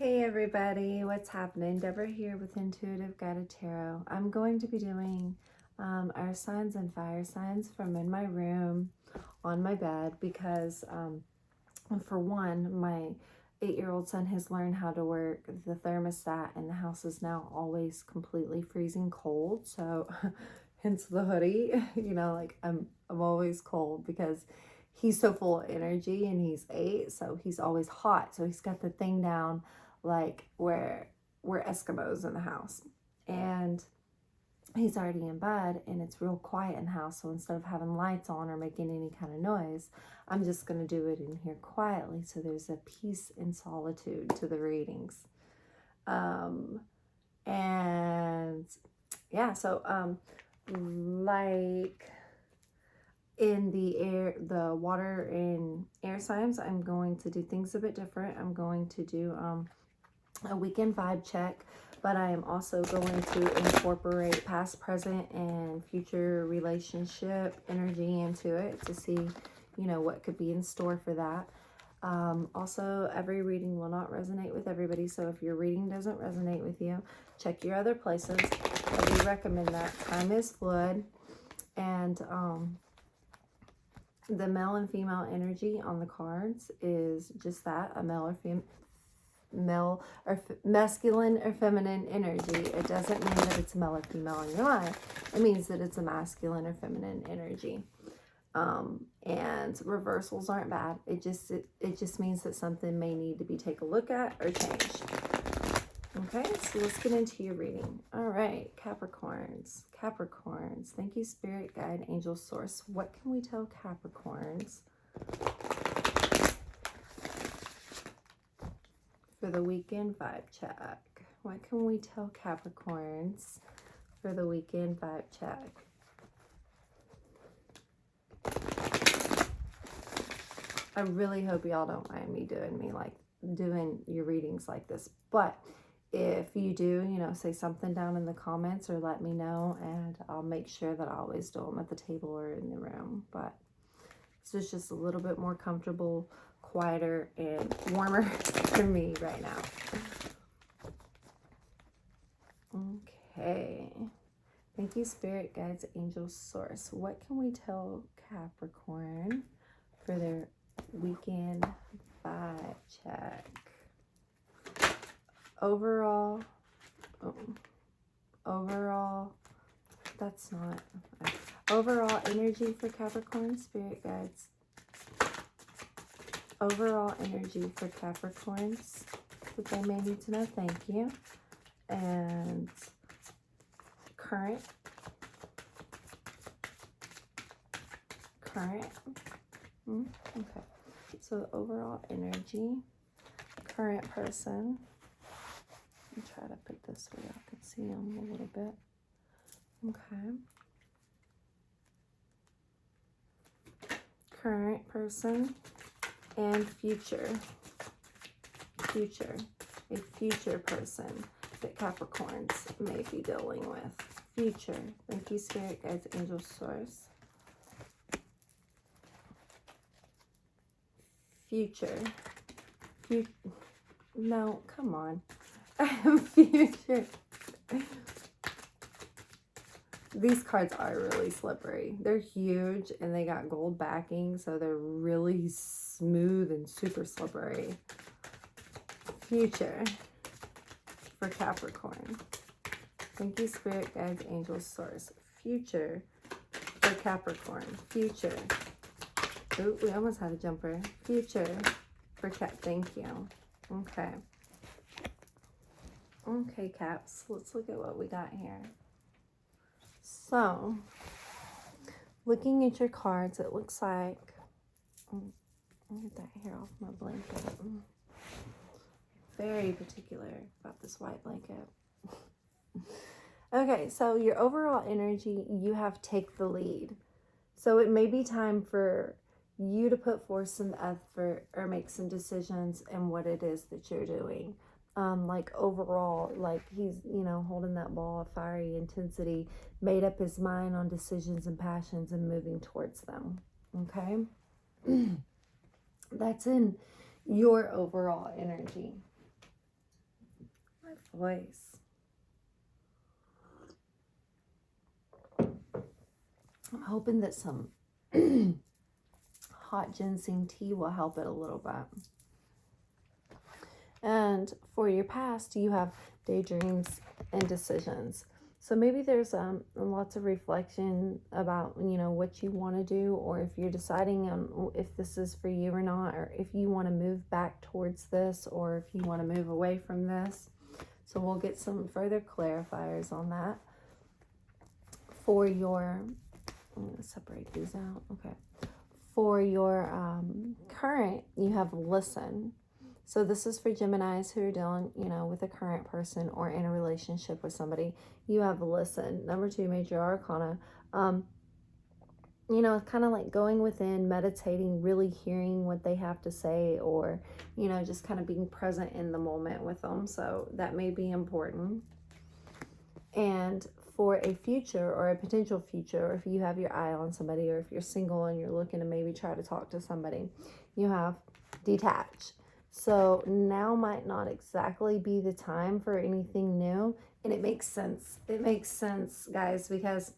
Hey everybody, what's happening? Deborah here with Intuitive Guided Tarot. I'm going to be doing our signs and fire signs from in my room on my bed because for one, my 8-year-old son has learned how to work the thermostat and the house is now always completely freezing cold. So hence the hoodie, like I'm always cold because he's so full of energy and he's 8, so he's always hot. So he's got the thing down like we're Eskimos in the house, and he's already in bed and it's real quiet in the house. So instead of having lights on or making any kind of noise, I'm just going to do it in here quietly, so there's a peace and solitude to the readings. And yeah, so like in the water and air signs, I'm going to do things a bit different. I'm going to do a weekend vibe check, but I am also going to incorporate past, present, and future relationship energy into it to see, what could be in store for that. Also, every reading will not resonate with everybody, so if your reading doesn't resonate with you, check your other places. I do recommend that. Time is fluid, and the male and female energy on the cards is just that, a masculine or feminine energy. It doesn't mean that it's male or female in your life. It means that it's a masculine or feminine energy. And reversals aren't bad. It just means that something may need to be taken a look at or changed. Okay, so let's get into your reading. All right, Capricorns. Thank you, Spirit, Guide, Angel, Source. What can we tell Capricorns for the weekend vibe check? What can we tell Capricorns for the weekend vibe check? I really hope y'all don't mind me doing your readings like this, but if you do, say something down in the comments or let me know, and I'll make sure that I always do them at the table or in the room. But this is just a little bit more comfortable, quieter, and warmer for me right now. Okay. Thank you, Spirit, Guides, Angels, Source. What can we tell Capricorn for their weekend vibe check? Overall, that's not, overall energy for Capricorn, Spirit Guides. Overall energy for Capricorns that they may need to know. Thank you. And current. Okay. So the overall energy, current person. Let me try to put this where I can see them a little bit. Okay. Current person and future. A future person that Capricorns may be dealing with. Future. Thank you, Spirit, Guides, Angel, Source. Future. No, come on. Future. These cards are really slippery. They're huge and they got gold backing, so they're really smooth and super slippery. Future for Capricorn. Thank you, Spirit, Guides, Angels, Source. Future for Capricorn. Future. Ooh, we almost had a jumper. Future for Cap. Thank you. Okay. Okay, Caps. Let's look at what we got here. So, looking at your cards, it looks like... I'll get that hair off my blanket. Very particular about this white blanket. Okay, so your overall energy, you have take the lead. So it may be time for you to put forth some effort or make some decisions in what it is that you're doing. Like overall, like he's, holding that ball of fiery intensity, made up his mind on decisions and passions and moving towards them. Okay? That's in your overall energy. my voice. I'm hoping that some hot ginseng tea will help it a little bit. And for your past, you have daydreams and decisions. So maybe there's lots of reflection about, you know, what you want to do, or if you're deciding on if this is for you or not, or if you want to move back towards this, or if you want to move away from this. So we'll get some further clarifiers on that. For your, I'm going to separate these out. Okay. For your current, you have listen. So this is for Geminis who are dealing, you know, with a current person or in a relationship with somebody. You have listen. Number 2, major arcana. You know, kind of like going within, meditating, really hearing what they have to say, or, you know, just kind of being present in the moment with them. So that may be important. And for a future or a potential future, or if you have your eye on somebody, or if you're single and you're looking to maybe try to talk to somebody, you have detach. So now might not exactly be the time for anything new. And it makes sense. It makes sense, guys, because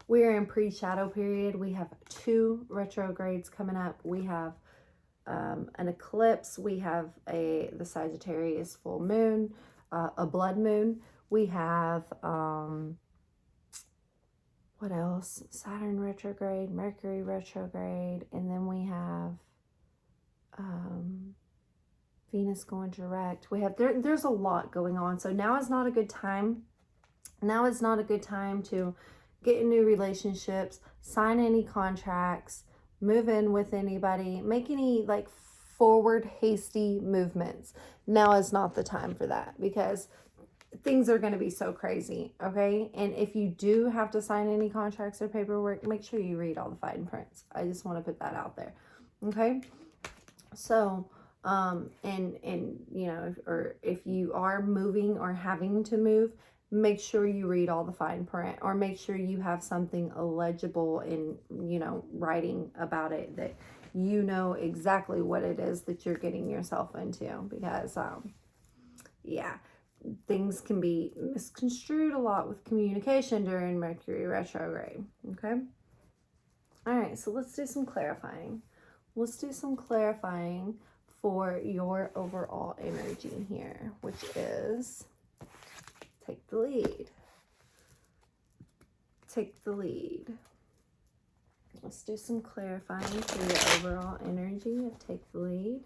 we're in pre-shadow period. We have 2 retrogrades coming up. We have an eclipse. We have the Sagittarius full moon, a blood moon. We have, what else? Saturn retrograde, Mercury retrograde, and then we have Venus going direct. We have, there's a lot going on. So now is not a good time. Now is not a good time to get in new relationships, sign any contracts, move in with anybody, make any like forward hasty movements. Now is not the time for that, because things are going to be so crazy, okay? And if you do have to sign any contracts or paperwork, make sure you read all the fine prints. I just want to put that out there, okay? So, and you know, if you are moving or having to move, make sure you read all the fine print, or make sure you have something illegible in, you know, writing about it, that you know exactly what it is that you're getting yourself into, because, yeah, things can be misconstrued a lot with communication during Mercury retrograde, okay? All right, so let's do some clarifying. Let's do some clarifying for your overall energy here, which is take the lead. Take the lead. Let's do some clarifying for your overall energy of take the lead.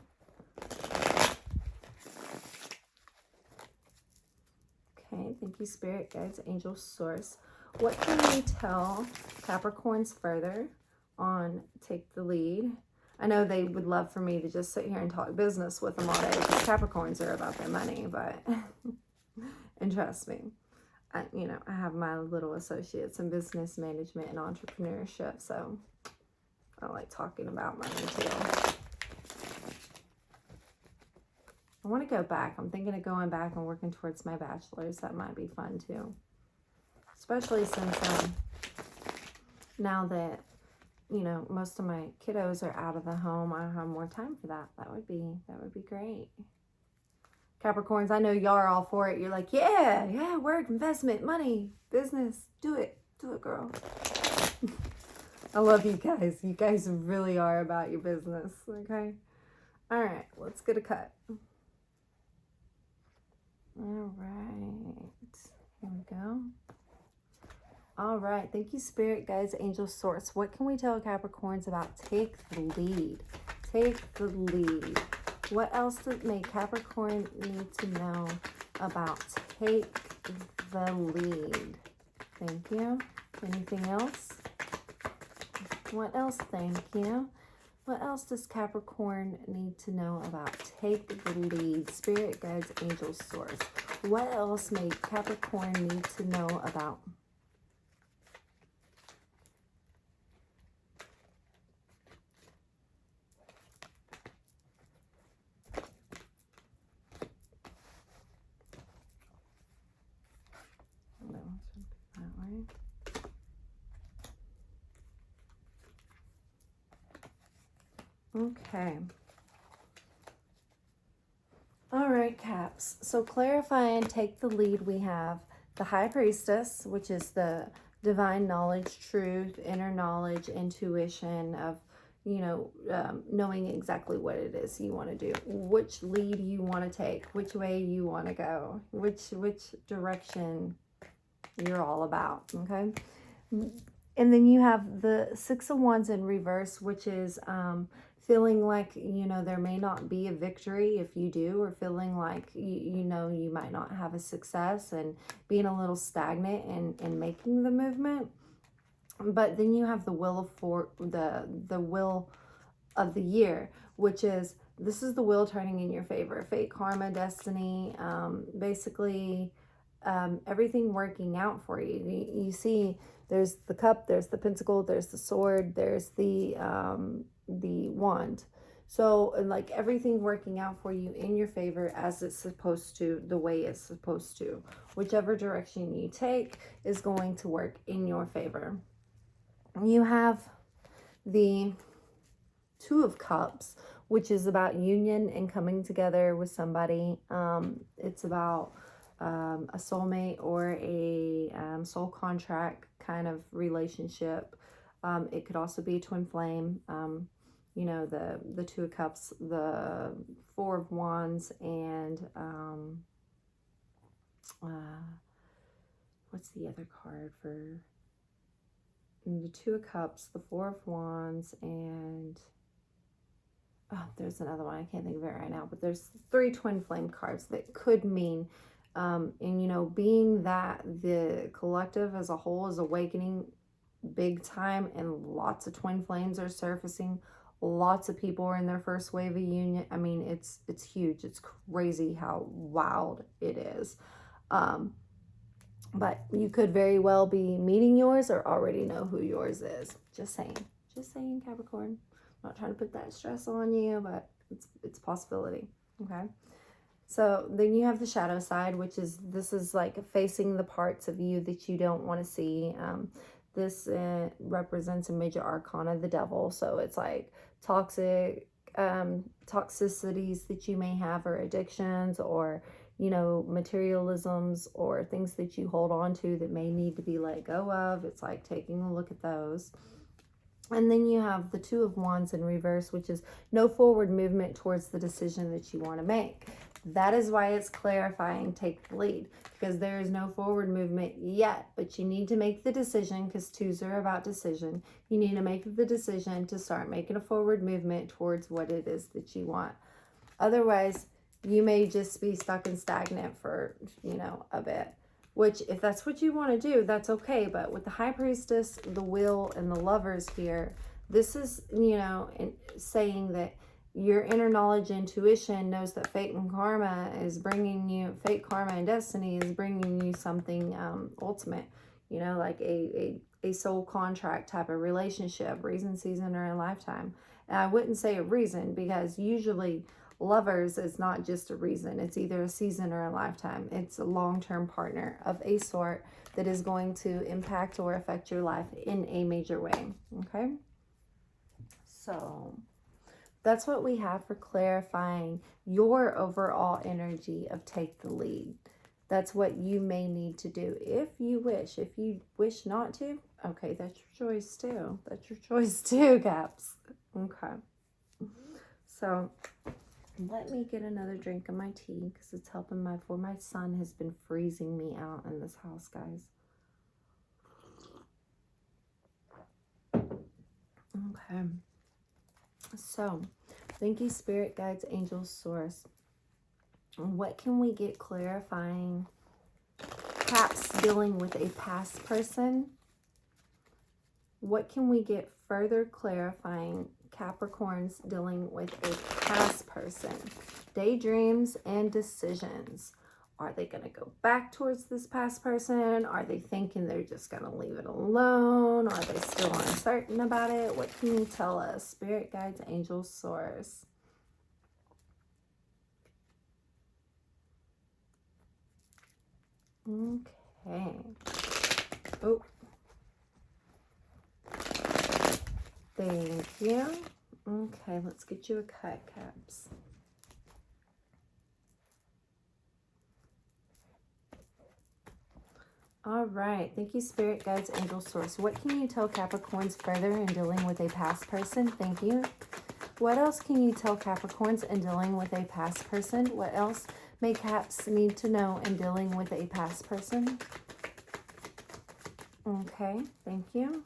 Okay, thank you, Spirit, Guides, Angels, Source. What can we tell Capricorns further on take the lead? I know they would love for me to just sit here and talk business with them all day, because Capricorns are about their money, but, and trust me, I have my little associates in business management and entrepreneurship, so I like talking about money too. I want to go back. I'm thinking of going back and working towards my bachelor's. That might be fun too. Especially since now that, you know, most of my kiddos are out of the home, I have more time for that. That would be great. Capricorns, I know y'all are all for it. You're like, yeah, work, investment, money, business. Do it, girl. I love you guys. You guys really are about your business, okay? All right, let's get a cut. All right, here we go. All right, thank you, Spirit, Guides, Angels, Source. What can we tell Capricorns about take the lead? Take the lead. What else may Capricorn need to know about take the lead? Thank you. Anything else? What else? Thank you. What else does Capricorn need to know about take the lead? Spirit, Guides, Angels, Source. What else may Capricorn need to know about? Okay. All right. right, Caps. So clarify and take the lead. We have the High Priestess, which is the divine knowledge, truth, inner knowledge, intuition of, knowing exactly what it is you want to do, which lead you want to take, which way you want to go, which direction you're all about, okay? And then you have the Six of Wands in reverse, which is feeling like, there may not be a victory if you do, or feeling like, you might not have a success and being a little stagnant and making the movement. But then you have the wheel the wheel of the year, which is, this is the wheel turning in your favor. Fate, karma, destiny, basically everything working out for you. You see, there's the cup, there's the pentacle, there's the sword, there's the wand. So, like, everything working out for you in your favor as it's supposed to, the way it's supposed to. Whichever direction you take is going to work in your favor. You have the Two of Cups, which is about union and coming together with somebody. It's about a soulmate or a soul contract kind of relationship. It could also be a twin flame. The Two of Cups, the Four of Wands, and what's the other card for the Two of Cups, the Four of Wands, and there's another one, I can't think of it right now, but there's 3 twin flame cards that could mean being that the collective as a whole is awakening big time, and lots of twin flames are surfacing. Lots of people are in their first wave of union. I mean, it's huge. It's crazy how wild it is. But you could very well be meeting yours or already know who yours is. Just saying, Capricorn. I'm not trying to put that stress on you, but it's a possibility. Okay. So then you have the shadow side, which is, this is like facing the parts of you that you don't want to see. This represents a major arcana, the devil. So it's like toxicities that you may have, or addictions, or, materialisms, or things that you hold on to that may need to be let go of. It's like taking a look at those. And then you have the Two of Wands in reverse, which is no forward movement towards the decision that you want to make. That is why it's clarifying, take the lead, because there is no forward movement yet, but you need to make the decision, because twos are about decision. You need to make the decision to start making a forward movement towards what it is that you want. Otherwise, you may just be stuck and stagnant for, a bit. Which, if that's what you want to do, that's okay. But with the High Priestess, the Wheel, and the Lovers here, this is, saying that your inner knowledge, intuition knows that fate and karma is bringing you, fate, karma, and destiny is bringing you something ultimate, like a soul contract type of relationship, reason, season, or a lifetime. And I wouldn't say a reason, because usually lovers is not just a reason. It's either a season or a lifetime. It's a long-term partner of a sort that is going to impact or affect your life in a major way. Okay? So that's what we have for clarifying your overall energy of take the lead. That's what you may need to do if you wish. If you wish not to, okay, that's your choice too. That's your choice too, Caps. Okay. So let me get another drink of my tea, because it's helping my son has been freezing me out in this house, guys. Okay. So, thank you, Spirit Guides, Angels, Source. What can we get clarifying? Perhaps dealing with a past person. What can we get further clarifying? Capricorns dealing with a past person. Daydreams and decisions. Are they going to go back towards this past person? Are they thinking they're just going to leave it alone? Are they still uncertain about it? What can you tell us? Spirit Guides, Angels, Source. Okay. Oh. Thank you. Okay, let's get you a cut, Caps. All right. Thank you, Spirit Guides, Angel Source. What can you tell Capricorns further in dealing with a past person? Thank you. What else can you tell Capricorns in dealing with a past person? What else may Caps need to know in dealing with a past person? Okay. Thank you.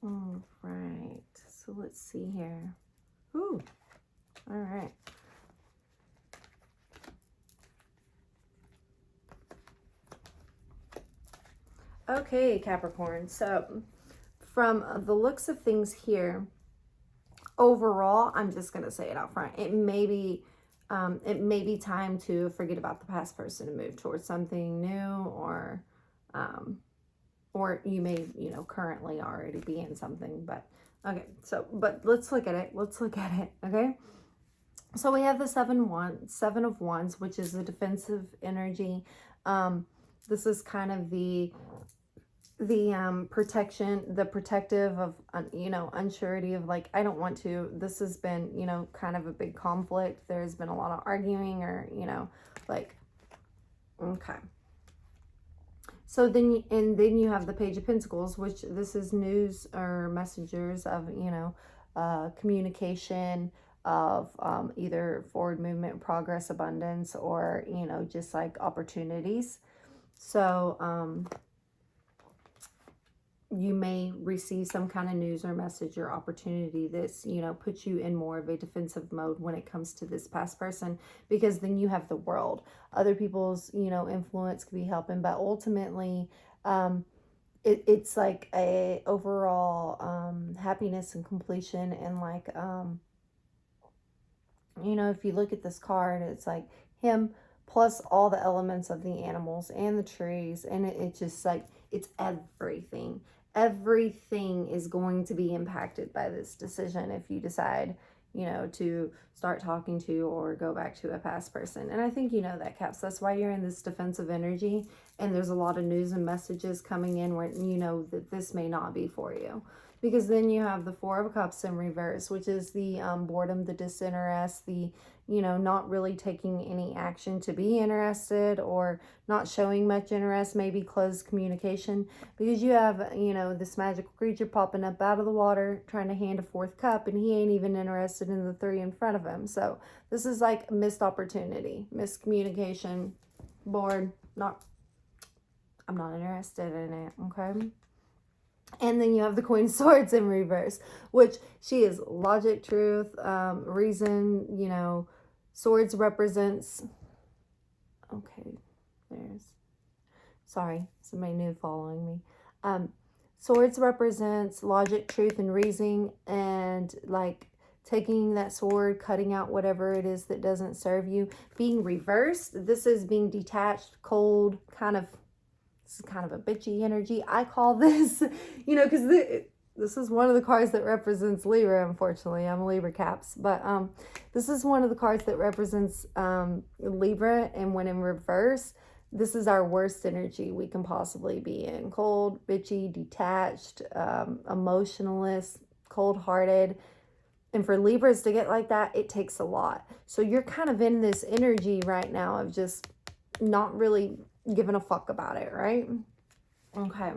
All right. So let's see here. Ooh. All right. Okay, Capricorn. So from the looks of things here, overall, I'm just going to say it out front. It may be time to forget about the past person and move towards something new, or you may, currently already be in something, but okay. So, but let's look at it. Okay. So we have the Seven of Wands, which is the defensive energy. This is kind of the protection, the protective of, unsurety of like, I don't want to. This has been, kind of a big conflict. There's been a lot of arguing, or, like, okay. So then, then you have the Page of Pentacles, which this is news or messengers of, communication, of either forward movement, progress, abundance, or, just like opportunities. So you may receive some kind of news or message or opportunity that's, puts you in more of a defensive mode when it comes to this past person, because then you have the world. Other people's, influence could be helping, but ultimately, it's like a overall happiness and completion, and like, if you look at this card, it's like him plus all the elements of the animals and the trees, and it's just like, it's everything. Everything is going to be impacted by this decision if you decide, to start talking to or go back to a past person. And I think that, Caps. That's why you're in this defensive energy, and there's a lot of news and messages coming in where that this may not be for you. Because then you have the Four of Cups in reverse, which is the boredom, the disinterest, the, not really taking any action to be interested, or not showing much interest, maybe closed communication. Because you have, this magical creature popping up out of the water, trying to hand a fourth cup, and he ain't even interested in the three in front of him. So this is like missed opportunity, miscommunication, bored, I'm not interested in it, okay? And then you have the Queen of Swords in reverse, which she is logic, truth, reason, swords represents, okay, sorry, somebody new following me. Swords represents logic, truth, and reason, and like taking that sword, cutting out whatever it is that doesn't serve you. Being reversed, this is being detached, cold, this is kind of a bitchy energy. I call this, because this is one of the cards that represents Libra, unfortunately. I'm a Libra, Caps. But this is one of the cards that represents Libra. And when in reverse, this is our worst energy we can possibly be in. Cold, bitchy, detached, emotionless, cold-hearted. And for Libras to get like that, it takes a lot. So you're kind of in this energy right now of just not really giving a fuck about it, right? Okay.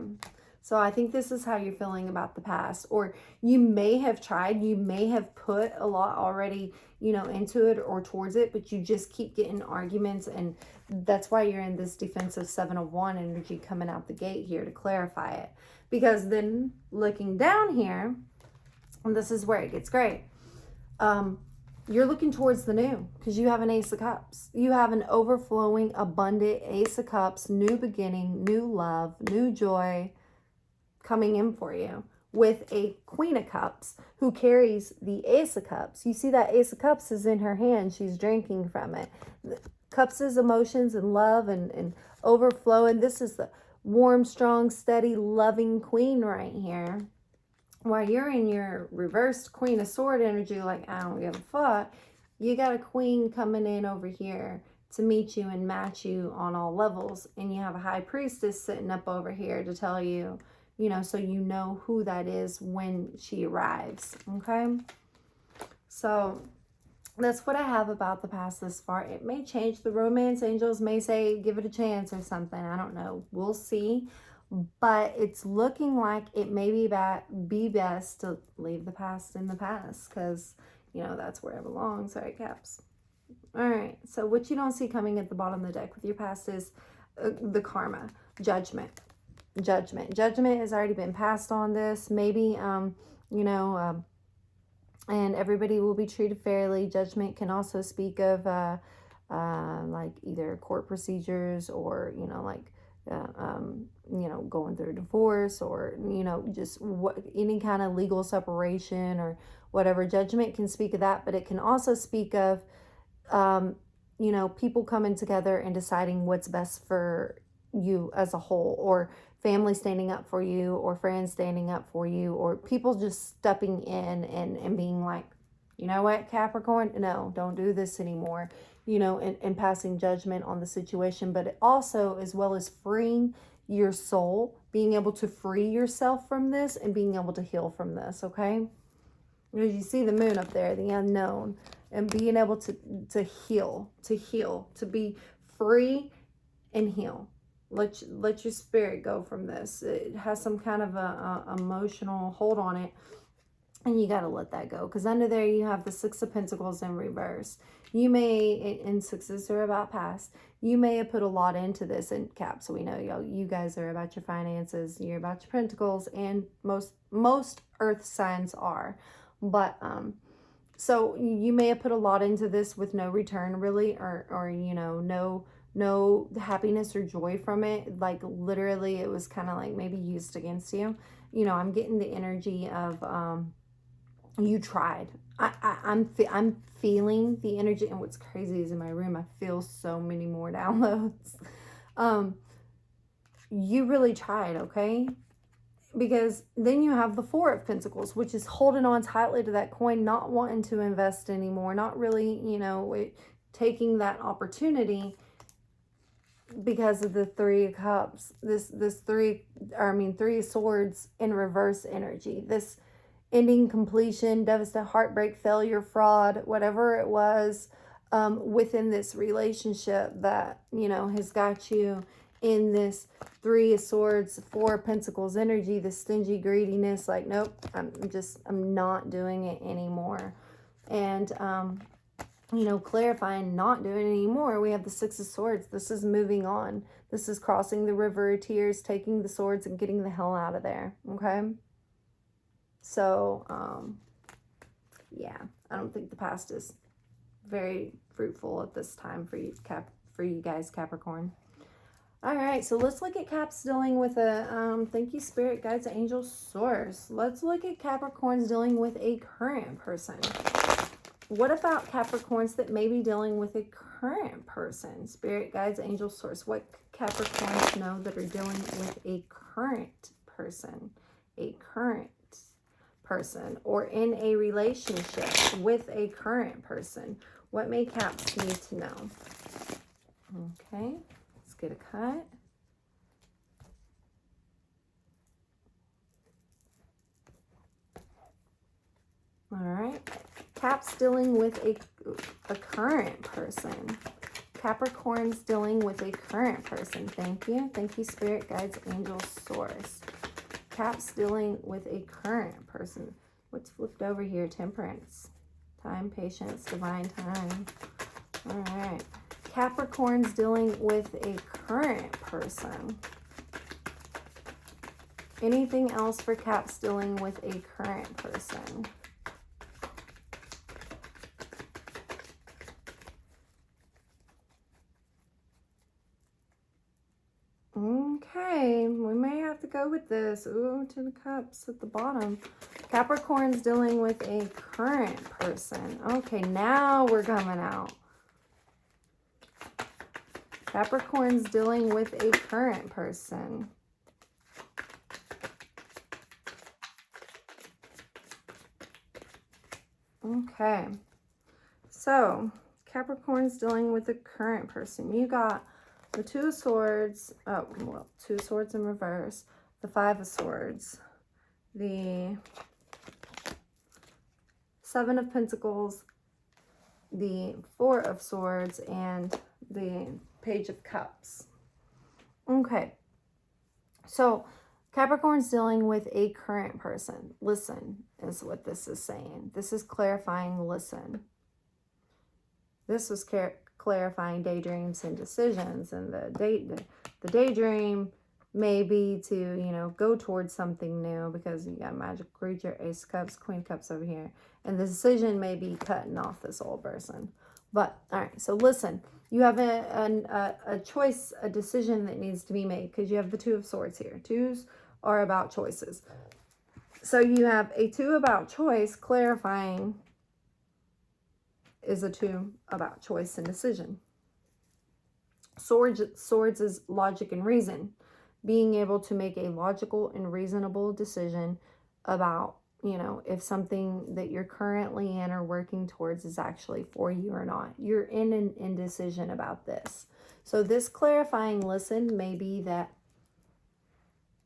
So I think this is how you're feeling about the past. Or you may have tried, you may have put a lot already, into it or towards it, but you just keep getting arguments, and that's why you're in this defensive Seven of Wands energy coming out the gate here to clarify it. Because then looking down here, and this is where it gets great. You're looking towards the new, because you have an Ace of Cups. You have an overflowing, abundant Ace of Cups, new beginning, new love, new joy coming in for you, with a Queen of Cups who carries the Ace of Cups. You see that Ace of Cups is in her hand. She's drinking from it. Cups is emotions and love and overflowing. This is the warm, strong, steady, loving Queen right here. While you're in your reversed Queen of Sword energy, like, I don't give a fuck, you got a Queen coming in over here to meet you and match you on all levels. And you have a High Priestess sitting up over here to tell you, so you know who that is when she arrives, okay? So That's what I have about the past this far. It may change. The romance angels may say, give it a chance or something. I don't know. We'll see. But it's looking like it may be best to leave the past in the past, because, you know, that's where it belongs. All right, Caps. All right. So what you don't see coming at the bottom of the deck with your past is the karma, judgment. Judgment has already been passed on this. Maybe, you know, and everybody will be treated fairly. Judgment can also speak of like either court procedures, or, you know, like, you know, going through a divorce, or, you know, just any kind of legal separation or whatever. Judgment can speak of that, but it can also speak of, you know, people coming together and deciding what's best for you as a whole, or family standing up for you, or friends standing up for you, or people just stepping in and being like, you know what, Capricorn, no, don't do this anymore, you know, and passing judgment on the situation. But it also, as well as freeing your soul, being able to free yourself from this and being able to heal from this, okay? Because you see the moon up there, the unknown, and being able to heal, to be free and heal. Let your spirit go from this. It has some kind of a emotional hold on it, and you got to let that go. Because under there you have the Six of Pentacles in reverse. You may, and sixes are about past, you may have put a lot into this. And Caps, we know you guys are about your finances, you're about your pentacles, and most earth signs are. But so you may have put a lot into this with no return, really, or you know, no happiness or joy from it. Like, literally, it was kind of like maybe used against you. You know, I'm getting the energy of you tried. I'm feeling the energy. And what's crazy is in my room I feel so many more downloads. You really tried, okay? Because then you have the Four of Pentacles, which is holding on tightly to that coin, not wanting to invest anymore, not really, you know, taking that opportunity, because of the Three of Cups. Three of Swords in reverse energy. This ending, completion, devastating, heartbreak, failure, fraud, whatever it was within this relationship that, you know, has got you in this Three of Swords, Four of Pentacles energy, the stingy greediness, like, nope, I'm not doing it anymore. And, you know, clarifying, not doing it anymore. We have the Six of Swords. This is moving on. This is crossing the river of tears, taking the swords and getting the hell out of there. Okay. So, yeah, I don't think the past is very fruitful at this time for you guys, Capricorn. All right, so let's look at Caps dealing with a, thank you, Spirit, Guides, Angel, Source. Let's look at Capricorns dealing with a current person. What about Capricorns that may be dealing with a current person? Spirit, Guides, Angel, Source. What Capricorns know that are dealing with a current person? A current person, or in a relationship with a current person. What may Caps need to know? Okay. Get a cut. All right. Caps dealing with a current person. Capricorn's dealing with a current person. Thank you. Thank you, Spirit, Guides, Angels, Source. Caps dealing with a current person. What's flipped over here? Temperance. Time, patience, divine time. All right. Capricorn's dealing with a current person. Anything else for Caps dealing with a current person? Okay, we may have to go with this. Ooh, Ten of Cups at the bottom. Capricorn's dealing with a current person. Okay, now we're coming out. Capricorn's dealing with a current person. Okay. So, Capricorn's dealing with a current person. You got the Two of Swords. Oh, well, Two of Swords in reverse. The Five of Swords. The Seven of Pentacles. the Four of Swords and the Page of Cups. Okay. So Capricorn's dealing with a current person. Listen is what this is saying. This is clarifying listen. This was clarifying daydreams and decisions. And the daydream may be to, you know, go towards something new, because you got Magic Creature, Ace of Cups, Queen of Cups over here. And the decision may be cutting off this old person. But, all right, so listen. You have a choice, a decision that needs to be made, because you have the Two of Swords here. Twos are about choices. So you have a two about choice. Clarifying is a two about choice and decision. Swords is logic and reason. Being able to make a logical and reasonable decision about, you know, if something that you're currently in or working towards is actually for you or not. You're in an indecision about this. So this clarifying listen may be that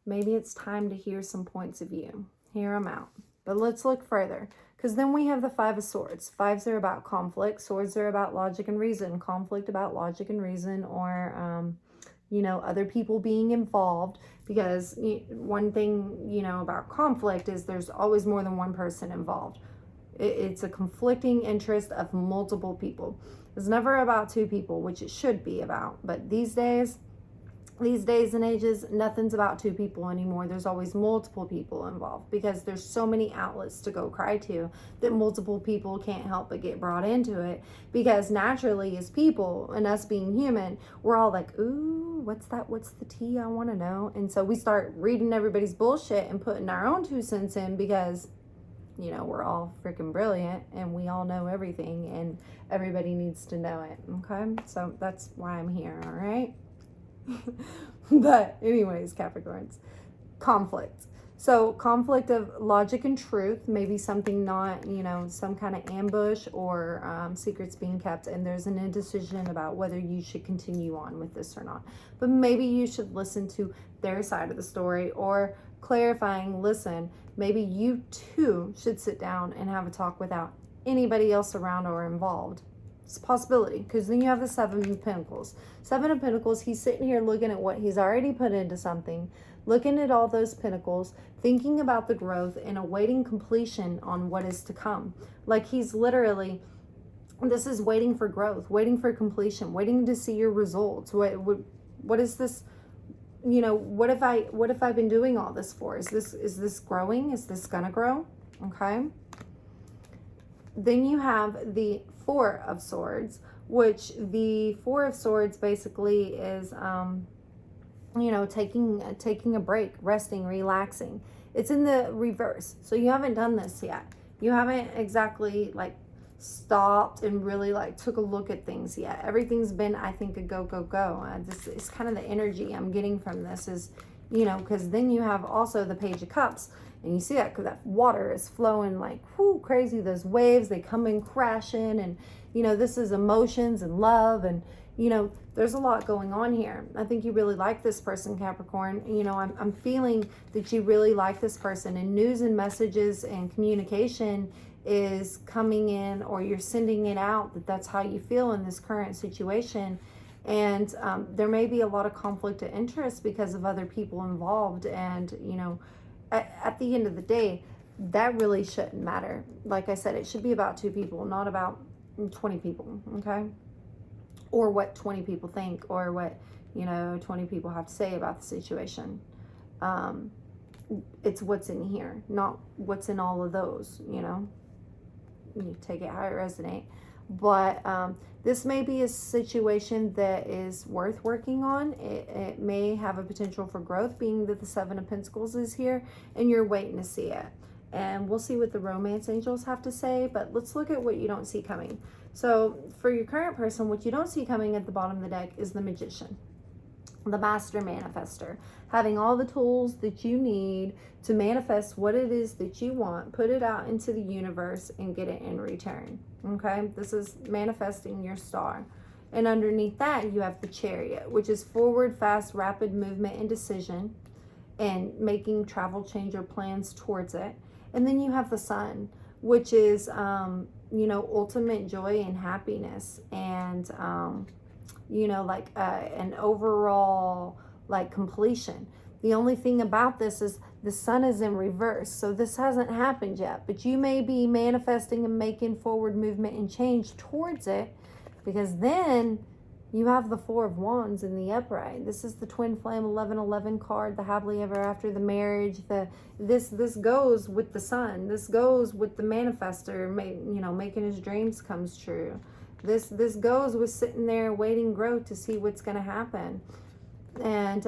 maybe it's time to hear some points of view. Hear them out. But let's look further, because then we have the Five of Swords. Fives are about conflict. Swords are about logic and reason. Conflict about logic and reason, or you know, other people being involved, because one thing, you know, about conflict is there's always more than one person involved. It's a conflicting interest of multiple people. It's never about two people, which it should be about. But these days and ages, nothing's about two people anymore. There's always multiple people involved, because there's so many outlets to go cry to that multiple people can't help but get brought into it. Because naturally, as people and us being human, we're all like, ooh, what's that? What's the tea? I want to know. And so we start reading everybody's bullshit and putting our own 2 cents in, because, you know, we're all freaking brilliant and we all know everything and everybody needs to know it. Okay. So that's why I'm here. All right. But anyways, Capricorns, conflict. So conflict of logic and truth, maybe something not, you know, some kind of ambush or secrets being kept, and there's an indecision about whether you should continue on with this or not. But maybe you should listen to their side of the story, or clarifying, listen, maybe you too should sit down and have a talk without anybody else around or involved. It's a possibility, because then you have the Seven of Pentacles. Seven of Pentacles, he's sitting here looking at what he's already put into something, looking at all those pentacles, thinking about the growth and awaiting completion on what is to come. Like he's literally, this is waiting for growth, waiting for completion, waiting to see your results. What is this? You know, what have I been doing all this for? Is this growing? Is this gonna grow? Okay. Then you have the Four of Swords, which the Four of Swords basically is, you know, taking a break, resting, relaxing. It's in the reverse. So you haven't done this yet. You haven't exactly like stopped and really like took a look at things yet. Everything's been, I think, a go, go, go. This is kind of the energy I'm getting from this is, you know, because then you have also the Page of Cups. And you see that because that water is flowing like, whoo, crazy. Those waves, they come in crashing. And, you know, this is emotions and love. And, you know, there's a lot going on here. I think you really like this person, Capricorn. You know, I'm feeling that you really like this person. And news and messages and communication is coming in, or you're sending it out, that's how you feel in this current situation. And there may be a lot of conflict of interest because of other people involved. And, you know, at the end of the day, that really shouldn't matter. Like I said, it should be about 2 people, not about 20 people, okay? Or what 20 people think, or what, you know, 20 people have to say about the situation. It's what's in here, not what's in all of those, you know? You take it how it resonates. But this may be a situation that is worth working on. It may have a potential for growth, being that the Seven of Pentacles is here and you're waiting to see it. And we'll see what the romance angels have to say, but let's look at what you don't see coming. So for your current person, what you don't see coming at the bottom of the deck is the Magician, the Master Manifester, having all the tools that you need to manifest what it is that you want, put it out into the universe and get it in return. Okay, this is manifesting your star. And underneath that, you have the Chariot, which is forward, fast, rapid movement and decision, and making travel, change, or plans towards it. And then you have the Sun, which is you know, ultimate joy and happiness, and you know, like an overall like completion. The only thing about this is the sun is in reverse, so this hasn't happened yet, but you may be manifesting and making forward movement and change towards it, because then you have the Four of Wands in the upright. This is the twin flame 1111 card, the happily ever after, the marriage, this goes with the sun. This goes with the manifester, you know, making his dreams comes true. This goes with sitting there waiting grow to see what's going to happen. And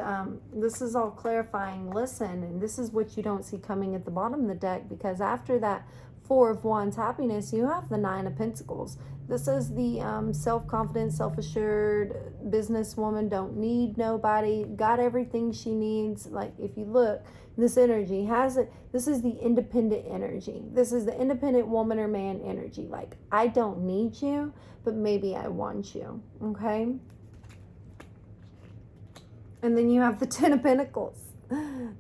this is all clarifying. Listen, and this is what you don't see coming at the bottom of the deck, because after that Four of Wands happiness, you have the Nine of Pentacles. This is the self-confident, self-assured businesswoman, don't need nobody, got everything she needs. Like, if you look, this energy has it. This is the independent energy. This is the independent woman or man energy. Like, I don't need you, but maybe I want you. Okay? And then you have the Ten of Pentacles.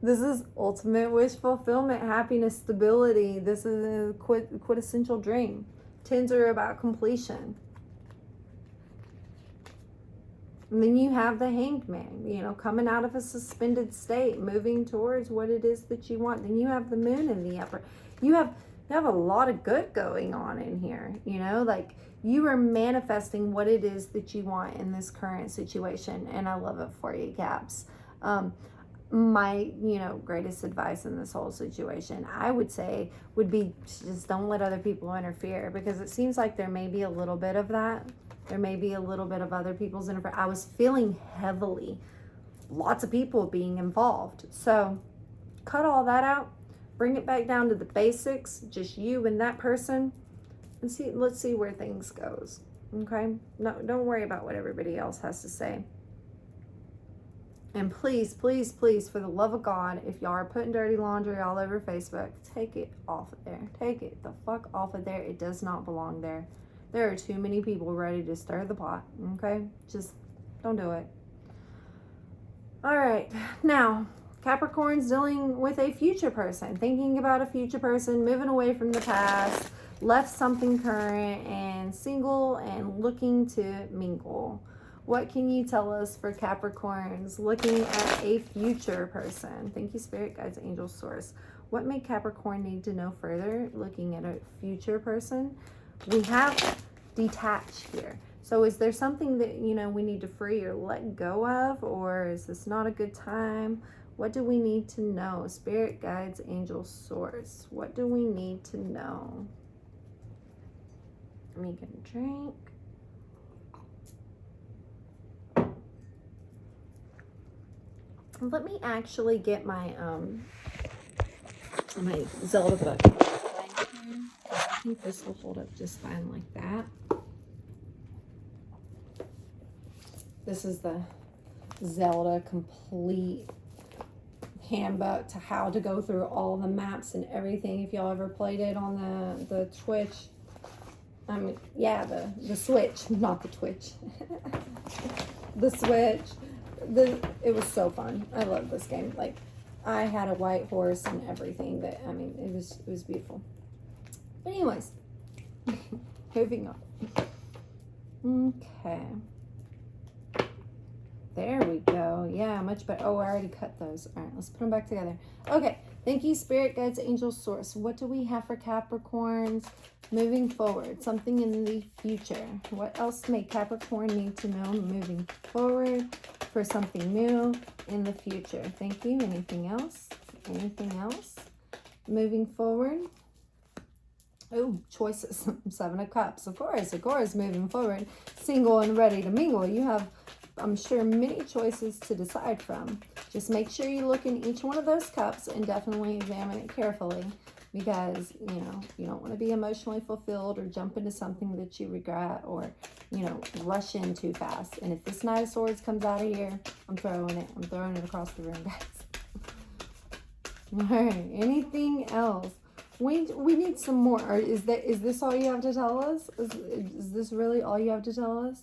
This is ultimate wish fulfillment, happiness, stability. This is a quintessential dream. Tens are about completion. And then you have the Hanged Man, you know, coming out of a suspended state, moving towards what it is that you want. Then you have the Moon in the upper. You have a lot of good going on in here, you know, like you are manifesting what it is that you want in this current situation. And I love it for you, Caps. My, you know, greatest advice in this whole situation, I would say, would be just don't let other people interfere, because it seems like there may be a little bit of that. There may be a little bit of other people's interference. I was feeling heavily, lots of people being involved. So cut all that out, bring it back down to the basics, just you and that person, and let's see where things goes. Okay? No, don't worry about what everybody else has to say. And please, please, please, for the love of God, if y'all are putting dirty laundry all over Facebook, take it off of there. Take it the fuck off of there. It does not belong there. There are too many people ready to stir the pot. Okay? Just don't do it. All right. Now, Capricorn's dealing with a future person. Thinking about a future person, moving away from the past, left something current, and single and looking to mingle. What can you tell us for Capricorns looking at a future person? Thank you, Spirit, Guides, Angels, Source. What may Capricorn need to know further looking at a future person? We have detach here. So is there something that, you know, we need to free or let go of? Or is this not a good time? What do we need to know? Spirit, Guides, Angels, Source. What do we need to know? Let me get a drink. Let me actually get my my Zelda book. I think this will hold up just fine like that. This is the Zelda complete handbook to how to go through all the maps and everything. If y'all ever played it on the Twitch, yeah, the Switch, not the Twitch. The Switch. It was so fun. I love this game. Like, I had a white horse and everything. That, I mean, it was beautiful. But anyways, moving on. Okay. There we go. Yeah, much better. Oh, I already cut those. All right, let's put them back together. Okay. Thank you, Spirit, Guides, Angels, Source. What do we have for Capricorns moving forward? Something in the future. What else may Capricorn need to know moving forward for something new in the future? Thank you. Anything else? Anything else? Moving forward. Oh, choices. Seven of Cups. Of course, moving forward. Single and ready to mingle. You have, I'm sure, many choices to decide from. Just make sure you look in each one of those cups and definitely examine it carefully, because, you know, you don't want to be emotionally fulfilled or jump into something that you regret, or, you know, rush in too fast. And if this Knight of Swords comes out of here, I'm throwing it. I'm throwing it across the room, guys. All right. Anything else? We need some more. Or is this all you have to tell us? Is this really all you have to tell us?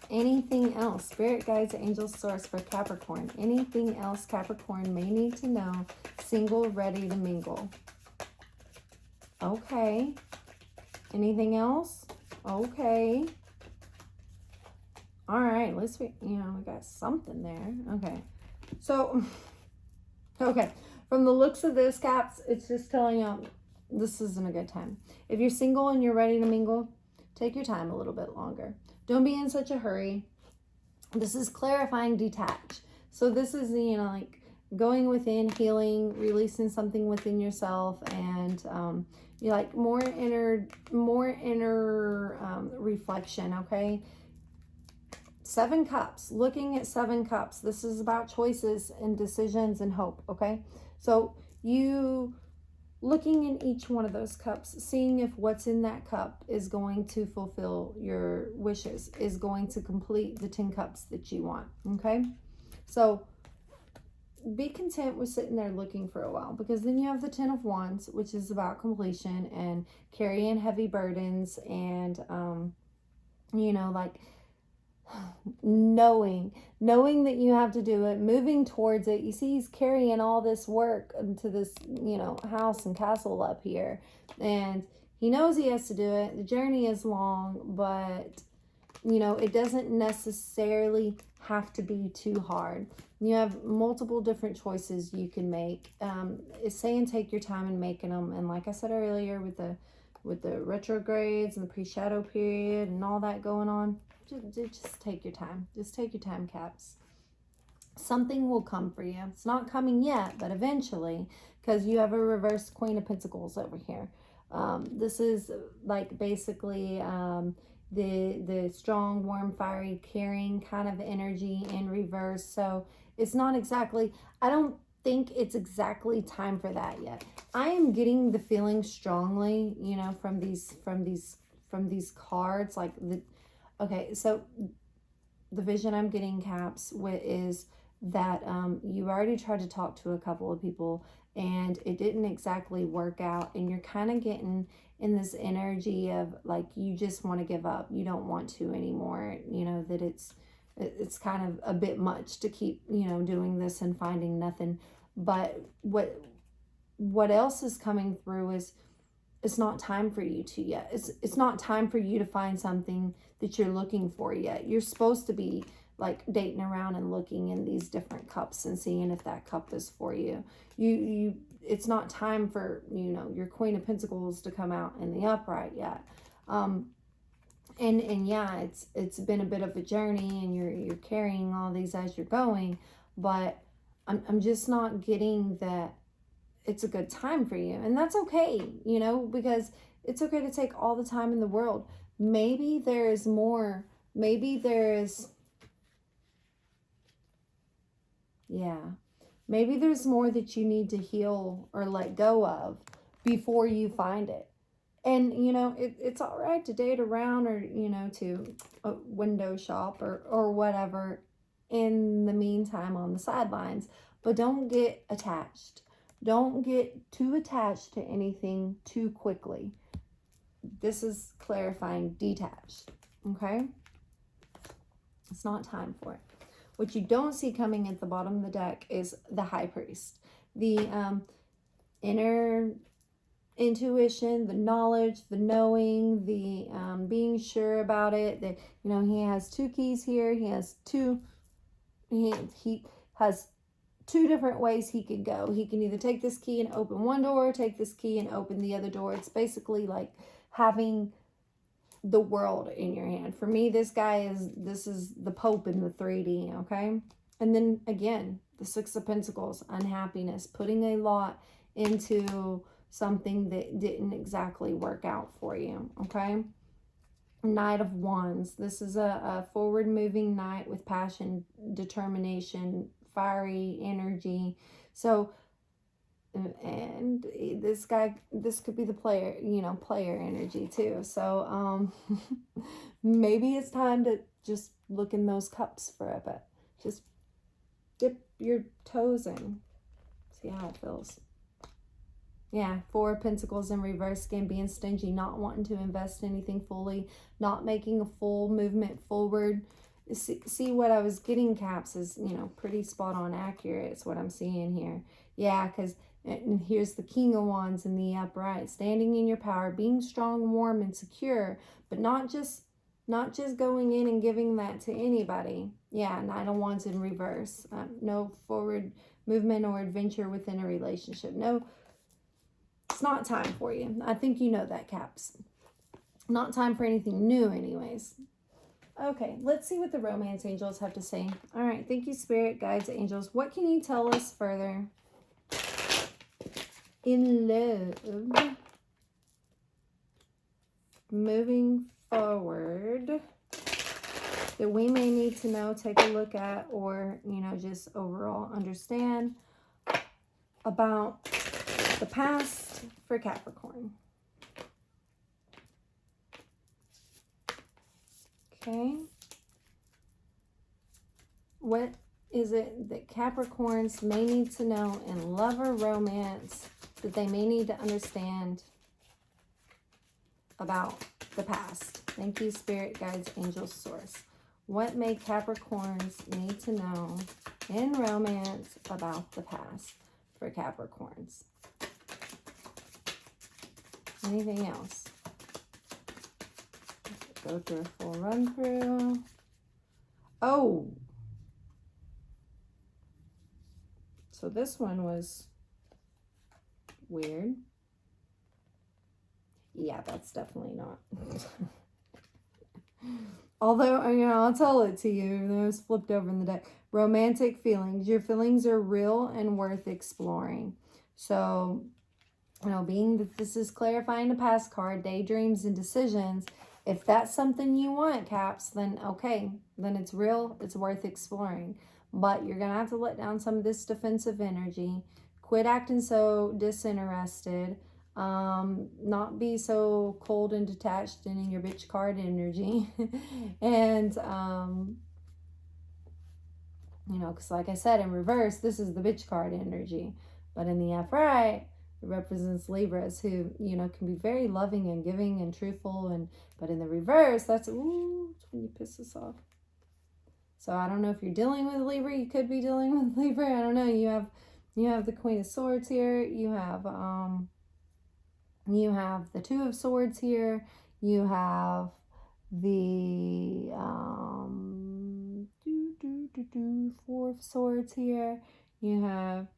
Anything else? Spirit, Guides, Angels, Source for Capricorn. Anything else Capricorn may need to know? Single, ready to mingle. Okay. Anything else? Okay. All right. At least we got something there. Okay. So, okay. From the looks of this, Caps, it's just telling you this isn't a good time. If you're single and you're ready to mingle, take your time a little bit longer. Don't be in such a hurry. This is clarifying detach. So this is, like going within, healing, releasing something within yourself, and you're like more inner reflection, okay? 7 cups, looking at 7 cups. This is about choices and decisions and hope, okay? So you looking in each one of those cups, seeing if what's in that cup is going to fulfill your wishes, is going to complete the 10 cups that you want, okay? So be content with sitting there looking for a while, because then you have the 10 of Wands, which is about completion and carrying heavy burdens and, like knowing that you have to do it, moving towards it. You see, he's carrying all this work into this, house and castle up here, and he knows he has to do it. The journey is long, but it doesn't necessarily have to be too hard. You have multiple different choices you can make. It's saying take your time in making them, and like I said earlier, with the retrogrades and the pre-shadow period and all that going on, just take your time. Just take your time, Caps. Something will come for you. It's not coming yet, but eventually, because you have a reverse Queen of Pentacles over here. This is like basically the strong, warm, fiery, caring kind of energy in reverse. So it's not exactly, I don't think it's exactly time for that yet. I am getting the feeling strongly, from these cards, like okay, so the vision I'm getting, Caps, is that you already tried to talk to a couple of people and it didn't exactly work out, and you're kind of getting in this energy of like you just want to give up. You don't want to anymore, that it's kind of a bit much to keep, doing this and finding nothing. But what else is coming through is it's not time for you to yet. It's not time for you to find something that you're looking for yet. You're supposed to be like dating around and looking in these different cups and seeing if that cup is for you. It's not time for, your Queen of Pentacles to come out in the upright yet. And yeah, it's been a bit of a journey, and you're carrying all these as you're going, but I'm just not getting that it's a good time for you. And that's okay, because it's okay to take all the time in the world. Maybe there is more. Maybe there's more that you need to heal or let go of before you find it. And, it's all right to date around or, to window shop or whatever in the meantime on the sidelines. But don't get attached. Don't get too attached to anything too quickly. This is clarifying detached, okay? It's not time for it. What you don't see coming at the bottom of the deck is the High Priest. The inner intuition, the knowledge, the knowing, the being sure about it. That, he has 2 keys here. He has two different ways he could go. He can either take this key and open one door, take this key and open the other door. It's basically like having the world in your hand. For me, this is the Pope in the 3D, okay? And then again, the 6 of Pentacles, unhappiness, putting a lot into something that didn't exactly work out for you, okay? Knight of Wands. This is a forward moving knight with passion, determination, fiery energy. So, and this could be the player energy too. So, maybe it's time to just look in those cups for a bit. Just dip your toes in. See how it feels. Yeah, 4 of Pentacles in reverse, again, being stingy, not wanting to invest anything fully, not making a full movement forward. See what I was getting, Caps, is, pretty spot on accurate. It's what I'm seeing here. Yeah, because And here's the King of Wands in the upright. Standing in your power, being strong, warm, and secure, but not just going in and giving that to anybody. Yeah, Knight of Wands in reverse. No forward movement or adventure within a relationship. No, it's not time for you. I think you know that, Caps. Not time for anything new anyways. Okay, let's see what the romance angels have to say. All right, thank you, Spirit, Guides, Angels. What can you tell us further? In love. Moving forward. That we may need to know, take a look at, or, you know, just overall understand about the past for Capricorn. Okay. What is it that Capricorns may need to know in love or romance that they may need to understand about the past? Thank you, Spirit, Guides, Angels, Source. What may Capricorns need to know in romance about the past for Capricorns? Anything else? Go through a full run through. Oh, so this one was weird. Yeah, that's definitely not. Although, you know, I'll tell it to you, even though it was flipped over in the deck. Romantic feelings. Your feelings are real and worth exploring. So, you know, being that this is clarifying the past card, daydreams and decisions, if that's something you want, Caps, then okay, then it's real, it's worth exploring. But you're going to have to let down some of this defensive energy. Quit acting so disinterested. Not be so cold and detached and in your bitch card energy. And, you know, because like I said, in reverse, this is the bitch card energy. But in the upright, it represents Libras who, you know, can be very loving and giving and truthful. But in the reverse, that's when you piss us off. So I don't know if you're dealing with Libra. You could be dealing with Libra. I don't know. You have the Queen of Swords here. You have the Two of Swords here. You have the Four of Swords here. You have,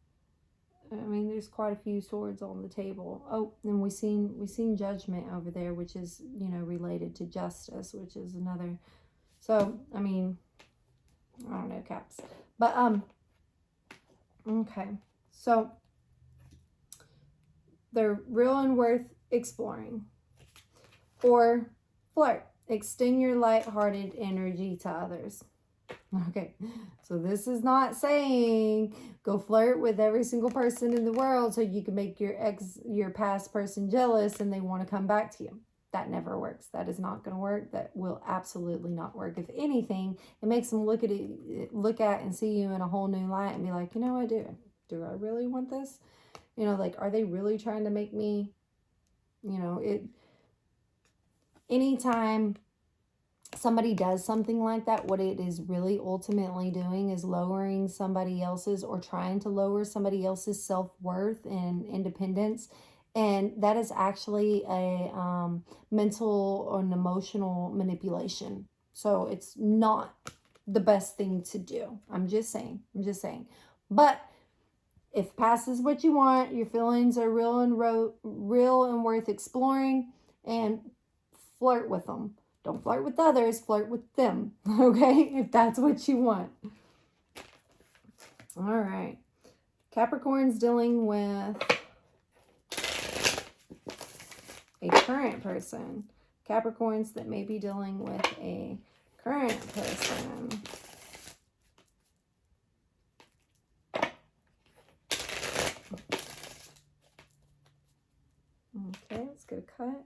I mean, there's quite a few swords on the table. Oh, and we've seen Judgment over there, which is, you know, related to justice, which is another. So, I mean, I don't know, Caps. But, okay. So, they're real and worth exploring. Or flirt. Extend your lighthearted energy to others. Okay, so this is not saying go flirt with every single person in the world so you can make your past person jealous and they want to come back to you. That never works. That is not going to work. That will absolutely not work. If anything, it makes them look at and see you in a whole new light and be like, you know what, do I really want this? You know, like, are they really trying to make me, you know, anytime somebody does something like that, what it is really ultimately doing is lowering somebody else's or trying to lower somebody else's self-worth and independence. And that is actually a mental or an emotional manipulation. So it's not the best thing to do. I'm just saying. But if past is what you want, your feelings are real and worth exploring, and flirt with them. Don't flirt with others, flirt with them, okay? If that's what you want. All right. Capricorn's dealing with a current person. Capricorns that may be dealing with a current person. Okay, let's get a cut.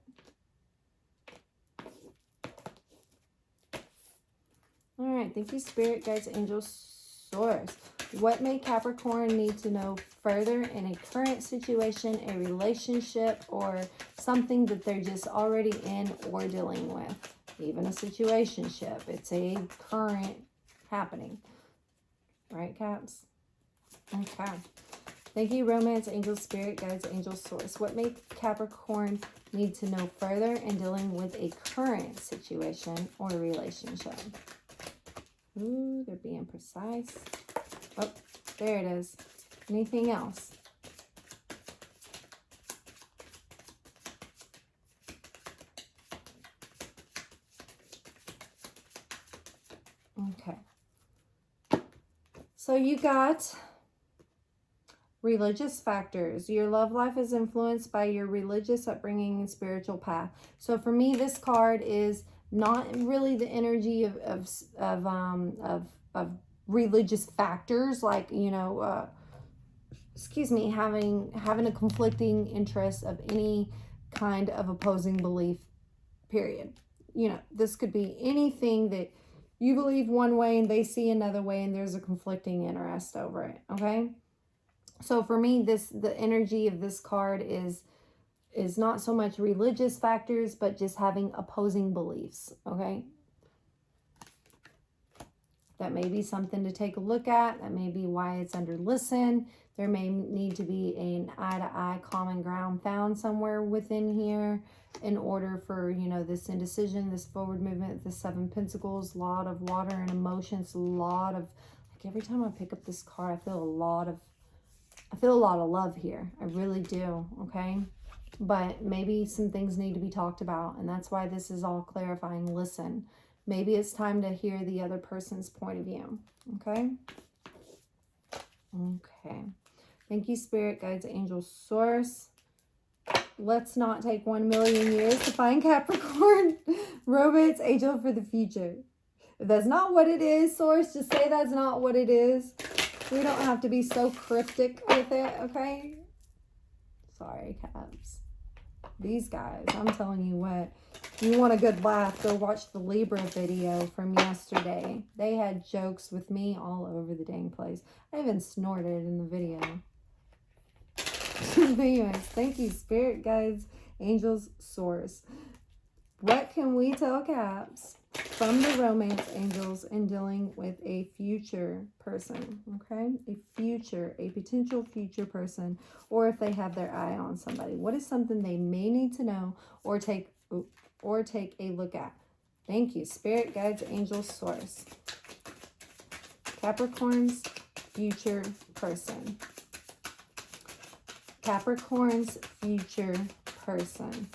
All right, thank you, Spirit, Guides, Angels, Source. What may Capricorn need to know further in a current situation, a relationship, or something that they're just already in or dealing with? Even a situationship. It's a current happening. Right, Caps? Okay. Thank you, romance, angel, spirit, guides, angel, source. What may Capricorn need to know further in dealing with a current situation or relationship? Ooh, they're being precise. Oh, there it is. Anything else? Okay. So you got religious factors. Your love life is influenced by your religious upbringing and spiritual path. So for me, this card is not really the energy of religious factors, like, you know, excuse me, having a conflicting interest of any kind of opposing belief, period. You know, this could be anything that you believe one way and they see another way, and there's a conflicting interest over it, okay? So for me, the energy of this card is not so much religious factors, but just having opposing beliefs, okay? That may be something to take a look at. That may be why it's under listen. There may need to be an eye-to-eye common ground found somewhere within here in order for, you know, this indecision, this forward movement, the Seven Pentacles, a lot of water and emotions, a lot of, like, every time I pick up this card, I feel a lot of love here. I really do, okay? But maybe some things need to be talked about, and that's why this is all clarifying. Listen. Maybe it's time to hear the other person's point of view, okay? Okay. Thank you, Spirit, Guides, Angels, Source. Let's not take 1,000,000 years to find Capricorn. Romance, angel for the future. If that's not what it is, Source, just say that's not what it is. We don't have to be so cryptic with it, okay? Sorry, Caps. These guys, I'm telling you what. You want a good laugh, go watch the Libra video from yesterday. They had jokes with me all over the dang place. I even snorted in the video. But anyways, thank you, Spirit, Guides, Angels, Source. What can we tell Caps from the romance angels in dealing with a future person, okay? A potential future person, or if they have their eye on somebody. What is something they may need to know or take a look at? Thank you, Spirit, Guides, Angels, Source. Capricorn's future person. Capricorn's future person.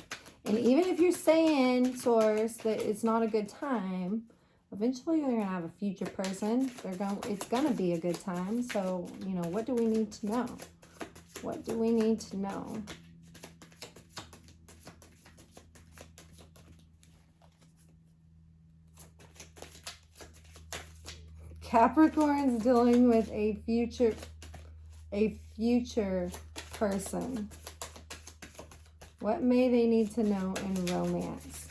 And even if you're saying, Source, that it's not a good time, eventually they're going to have a future person. It's going to be a good time. So, you know, what do we need to know? What do we need to know? Capricorn's dealing with a future person. What may they need to know in romance?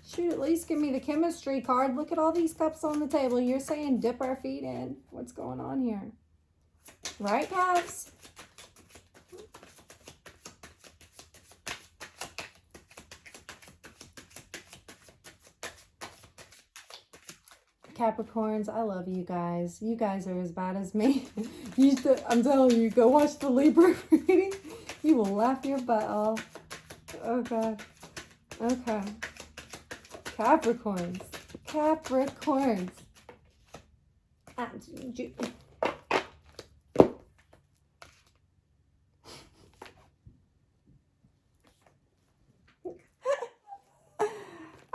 Shoot, at least give me the chemistry card. Look at all these cups on the table. You're saying dip our feet in. What's going on here? Right, Caps? Capricorns, I love you guys. You guys are as bad as me. I'm telling you, go watch the Libra reading. You will laugh your butt off. Oh, God. Okay. Capricorns. Capricorns.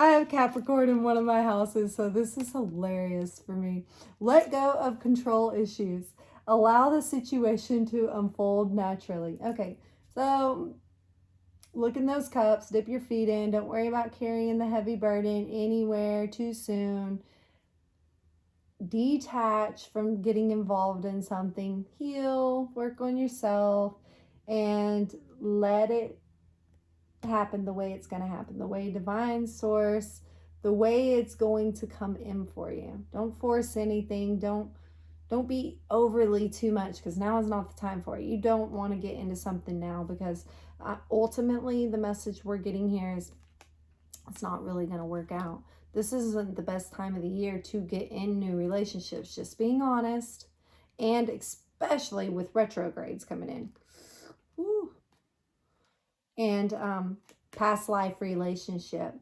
I have Capricorn in one of my houses, so this is hilarious for me. Let go of control issues. Allow the situation to unfold naturally. Okay, so look in those cups. Dip your feet in. Don't worry about carrying the heavy burden anywhere too soon. Detach from getting involved in something. Heal. Work on yourself. And let it happen the way it's going to happen, the way divine source, the way it's going to come in for you. Don't force anything. Don't be overly too much, because now is not the time for it. You don't want to get into something now, because ultimately the message we're getting here is it's not really going to work out. this isn't the best time of the year to get in new relationships. Just being honest, and especially with retrogrades coming in. Woo. And past life relationship.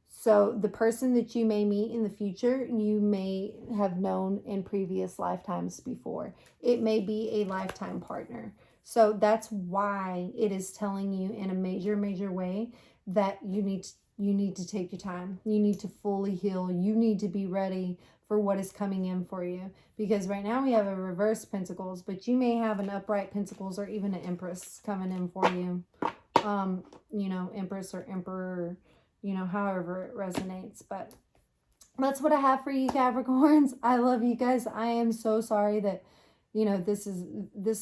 So the person that you may meet in the future, you may have known in previous lifetimes before. It may be a lifetime partner. So that's why it is telling you in a major way that you need to take your time. You need to fully heal. You need to be ready for what is coming in for you. Because right now we have a reverse pentacles, but you may have an upright pentacles or even an empress coming in for you. You know, empress or emperor, you know, however it resonates. But that's what I have for you, Capricorns. I love you guys. I am so sorry that, you know, this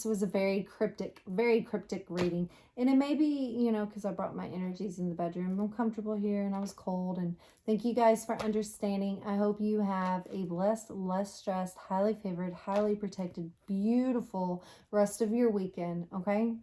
was a very cryptic reading. And it may be, you know, because I brought my energies in the bedroom. I'm comfortable here and I was cold. And thank you guys for understanding. I hope you have a blessed, less stressed, highly favored, highly protected, beautiful rest of your weekend. Okay?